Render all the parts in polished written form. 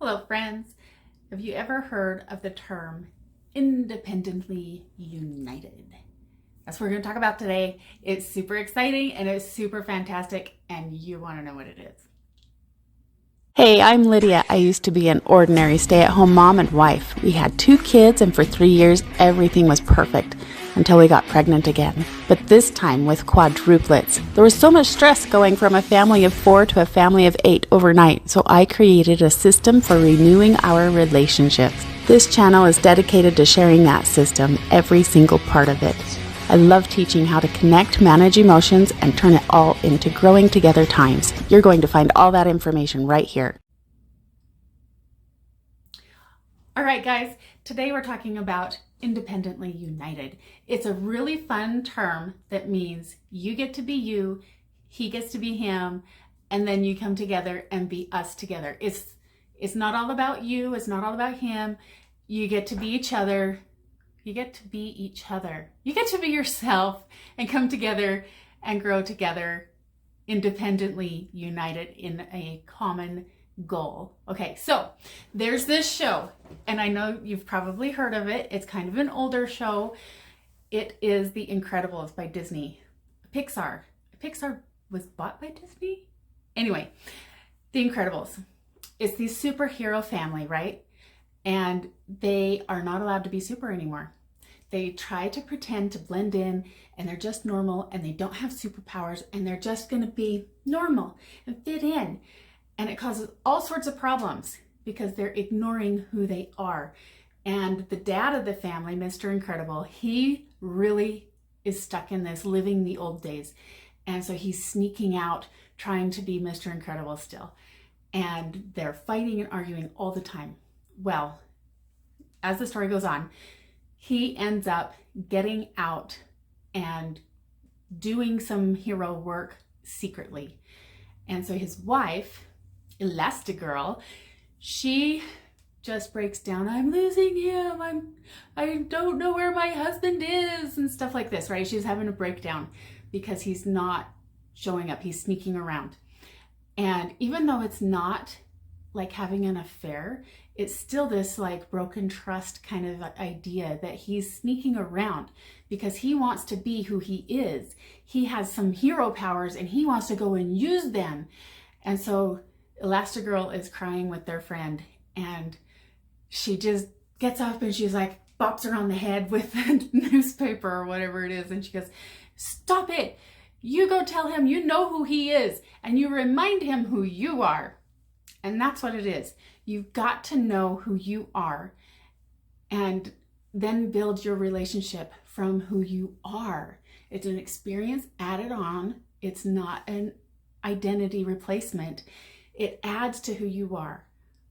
Hello, friends. Have you ever heard of the term independently united? That's what we're going to talk about today. It's super exciting and it's super fantastic, and you want to know what it is. Hey, I'm Lydia. I used to be an ordinary stay-at-home mom and wife. We had 2 kids, and for 3 years, everything was perfect until we got pregnant again. But this time with quadruplets. There was so much stress going from a family of 4 to a family of 8 overnight, so I created a system for renewing our relationships. This channel is dedicated to sharing that system, every single part of it. I love teaching how to connect, manage emotions, and turn it all into growing together times. You're going to find all that information right here. All right, guys, today we're talking about independently united. It's a really fun term that means you get to be you, he gets to be him, and then you come together and be us together. It's not all about you, it's not all about him. You get to be each other. You get to be each other. You get to be yourself and come together and grow together, independently united in a common goal. Okay, so there's this show, and I know you've probably heard of it. It's kind of an older show. It is The Incredibles by Disney. Pixar. Pixar was bought by Disney? Anyway, The Incredibles. It's the superhero family, right? And they are not allowed to be super anymore. They try to pretend to blend in, and they're just normal, and they don't have superpowers, and they're just going to be normal and fit in. And it causes all sorts of problems because they're ignoring who they are. And the dad of the family, Mr. Incredible, he really is stuck in this, living the old days. And so he's sneaking out, trying to be Mr. Incredible still. And they're fighting and arguing all the time. Well, as the story goes on, he ends up getting out and doing some hero work secretly. And so his wife, Elastigirl, she just breaks down. I'm losing him. I don't know where my husband is and stuff like this, right? She's having a breakdown because he's not showing up. He's sneaking around. And even though it's not like having an affair, it's still this like broken trust kind of idea that he's sneaking around because he wants to be who he is. He has some hero powers and he wants to go and use them. And so Elastigirl is crying with their friend, and she just gets up and she's like bops her on the head with a newspaper or whatever it is. And she goes, "Stop it. You go tell him you know who he is and you remind him who you are." And that's what it is. You've got to know who you are and then build your relationship from who you are. It's an experience added on. It's not an identity replacement. It adds to who you are.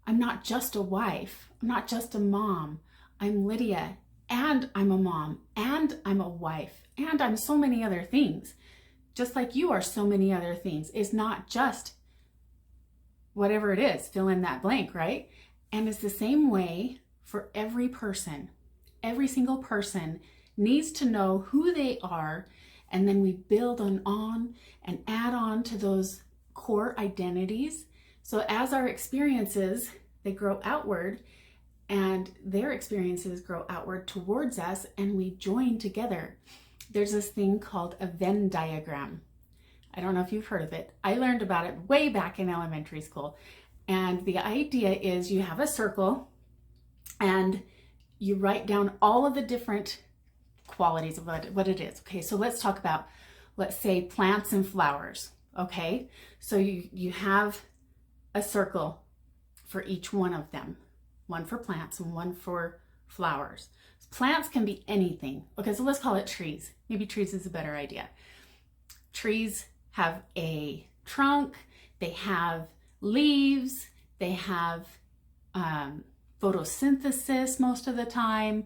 I'm not just a wife. I'm not just a mom. I'm Lydia, and I'm a mom, and I'm a wife, and I'm so many other things. Just like you are so many other things. It's not just whatever it is, fill in that blank, right? And it's the same way for every person. Every single person needs to know who they are, and then we build on and add on to those core identities. So as our experiences, they grow outward, and their experiences grow outward towards us, and we join together. There's this thing called a Venn diagram. I don't know if you've heard of it. I learned about it way back in elementary school. And the idea is you have a circle and you write down all of the different qualities of what it is. Okay, so let's talk about, let's say, plants and flowers. Okay, so you have a circle for each one of them. One for plants and one for flowers. Plants can be anything. Okay, so let's call it trees. Maybe trees is a better idea. Trees have a trunk, they have leaves, they have photosynthesis most of the time.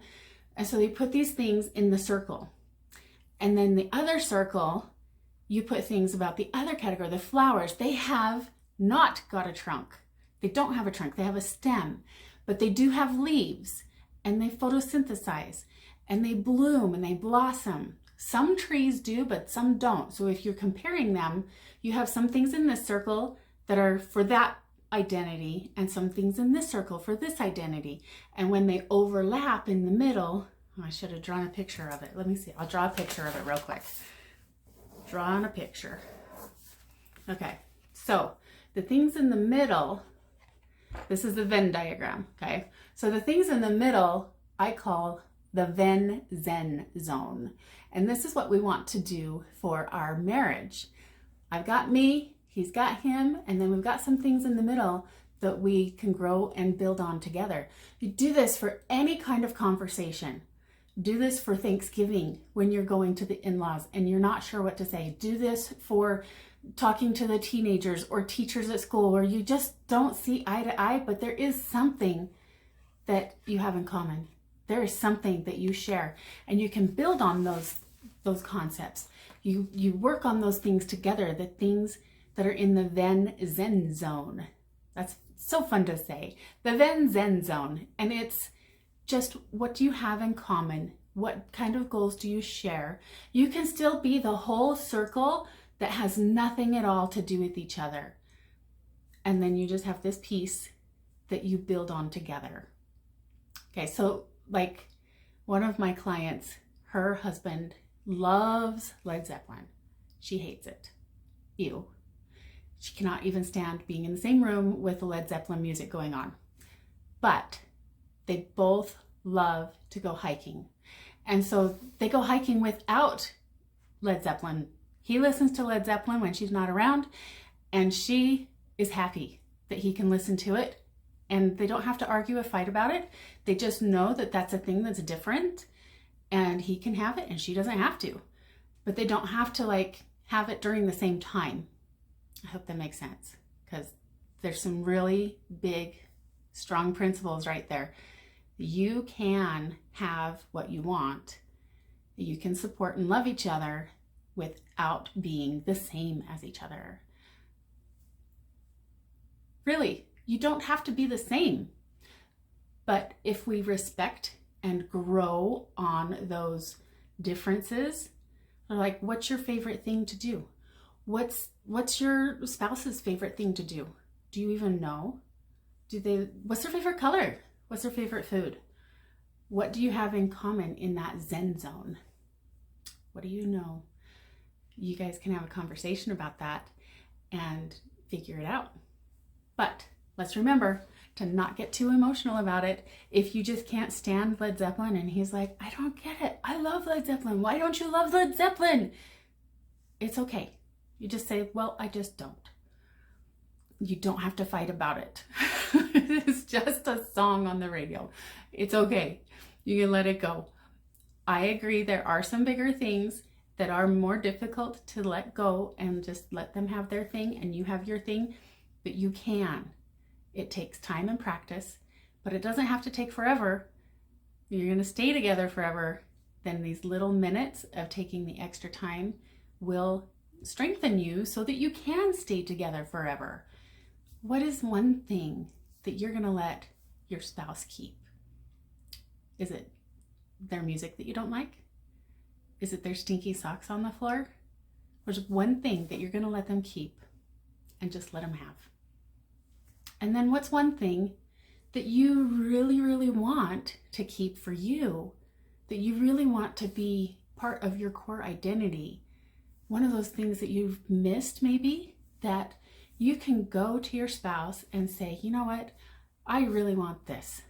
And so they put these things in the circle. And then the other circle, you put things about the other category, the flowers. They have not got a trunk. They don't have a trunk, they have a stem, but they do have leaves, and they photosynthesize, and they bloom and they blossom. Some trees do, but some don't. So if you're comparing them, you have some things in this circle that are for that identity and some things in this circle for this identity. And when they overlap in the middle, I should have drawn a picture of it. Let me see. I'll draw a picture of it real quick. Drawing a picture. Okay, so the things in the middle, this is the Venn diagram, okay? So the things in the middle, I call the Ven Zen Zone. And this is what we want to do for our marriage. I've got me, he's got him, and then we've got some things in the middle that we can grow and build on together. You do this for any kind of conversation. Do this for Thanksgiving when you're going to the in-laws and you're not sure what to say. Do this for talking to the teenagers or teachers at school where you just don't see eye to eye, but there is something that you have in common. There is something that you share, and you can build on those concepts. You work on those things together, the things that are in the Ven Zen Zone. That's so fun to say. The Ven Zen Zone. And it's just, what do you have in common? What kind of goals do you share? You can still be the whole circle that has nothing at all to do with each other. And then you just have this piece that you build on together. Okay, so like one of my clients, her husband loves Led Zeppelin. She hates it. Ew. She cannot even stand being in the same room with the Led Zeppelin music going on. But they both love to go hiking. And so they go hiking without Led Zeppelin. He listens to Led Zeppelin when she's not around, and she is happy that he can listen to it. And they don't have to argue or fight about it. They just know that that's a thing that's different, and he can have it and she doesn't have to. But they don't have to like have it during the same time. I hope that makes sense, because there's some really big, strong principles right there. You can have what you want. You can support and love each other without being the same as each other. Really, you don't have to be the same. But if we respect and grow on those differences, like, what's your favorite thing to do? What's your spouse's favorite thing to do? Do you even know? What's their favorite color? What's their favorite food? What do you have in common in that Zen zone? What do you know? You guys can have a conversation about that and figure it out. But let's remember to not get too emotional about it. If you just can't stand Led Zeppelin and he's like, I don't get it. I love Led Zeppelin. Why don't you love Led Zeppelin? It's okay. You just say, well, I just don't. You don't have to fight about it. It's just a song on the radio. It's okay. You can let it go. I agree, there are some bigger things that are more difficult to let go and just let them have their thing and you have your thing, but you can. It takes time and practice, but it doesn't have to take forever. You're going to stay together forever. Then these little minutes of taking the extra time will strengthen you so that you can stay together forever. What is one thing that you're going to let your spouse keep? Is it their music that you don't like? Is it their stinky socks on the floor? There's one thing that you're going to let them keep and just let them have. And then what's one thing that you really, really want to keep for you, that you really want to be part of your core identity? One of those things that you've missed maybe, that you can go to your spouse and say, you know what, I really want this.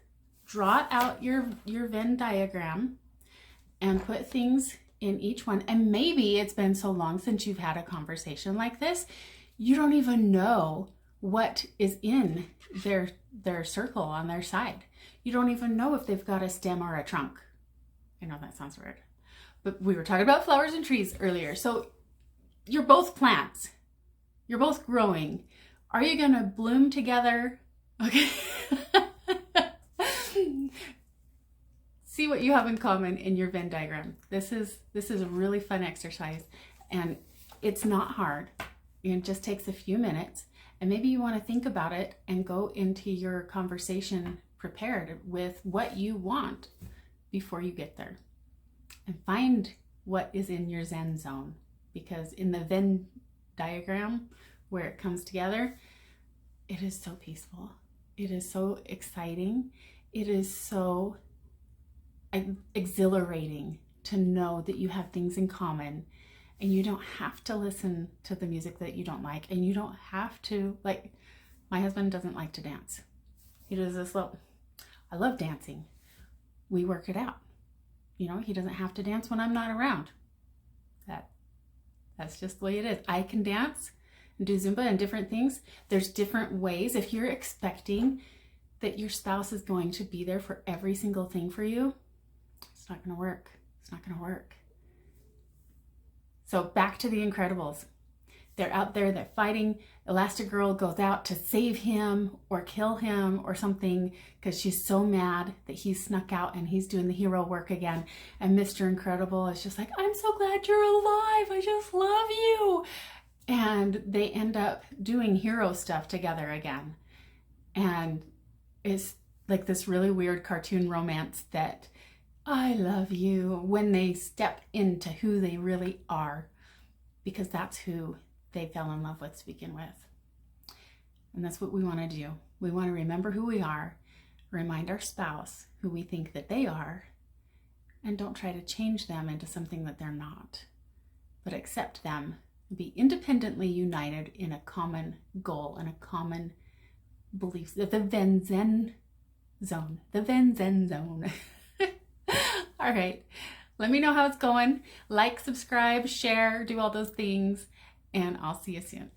Draw out your Venn diagram and put things in each one. And maybe it's been so long since you've had a conversation like this, you don't even know what is in their circle on their side. You don't even know if they've got a stem or a trunk. I know that sounds weird, but we were talking about flowers and trees earlier. So you're both plants. You're both growing. Are you going to bloom together? Okay. See what you have in common in your Venn diagram. This is a really fun exercise, and it's not hard. It just takes a few minutes, and maybe you want to think about it and go into your conversation prepared with what you want before you get there, and find what is in your Zen zone. Because in the Venn diagram, where it comes together, it is so peaceful. It is so exciting. It is so exhilarating to know that you have things in common, and you don't have to listen to the music that you don't like, and you don't have to, like, my husband doesn't like to dance. He does this little, I love dancing. We work it out. You know, he doesn't have to dance when I'm not around. That's just the way it is. I can dance and do Zumba and different things. There's different ways. If you're expecting that your spouse is going to be there for every single thing for you, it's not going to work. It's not going to work. So back to The Incredibles. They're out there, they're fighting. Elastigirl goes out to save him or kill him or something because she's so mad that he's snuck out and he's doing the hero work again. And Mr. Incredible is just like, I'm so glad you're alive. I just love you. And they end up doing hero stuff together again. And it's like this really weird cartoon romance that I love you when they step into who they really are, because that's who they fell in love with to begin with. And that's what we want to do. We want to remember who we are, remind our spouse who we think that they are, and don't try to change them into something that they're not, but accept them, be independently united in a common goal and a common belief. The Ven Zen Zone. The Ven Zen Zone. All right. Let me know how it's going. Like, subscribe, share, do all those things, and I'll see you soon.